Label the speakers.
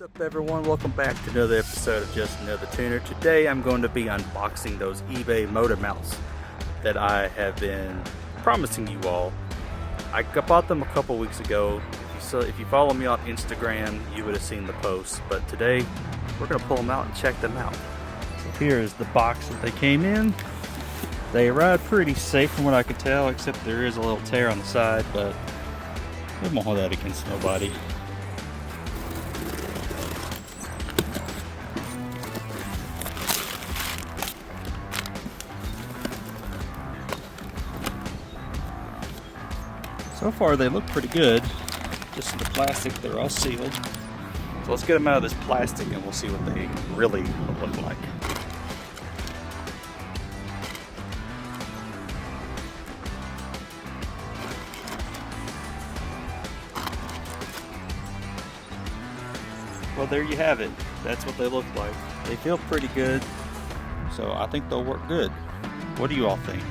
Speaker 1: What's up everyone, welcome back to another episode of Just Another Tuner. Today I'm going to be unboxing those eBay motor mounts that I have been promising you all. I bought them a couple weeks ago. If you follow me on Instagram, you would have seen the post. But today we're going to pull them out and check them out. So here is the box that they came in. They arrived pretty safe from what I could tell, except there is a little tear on the side, but we won't hold that against nobody. So far they look pretty good. Just the plastic, they're all sealed. So let's get them out of this plastic and we'll see what they really look like. Well, there you have it. That's what they look like. They feel pretty good, so I think they'll work good. What do you all think?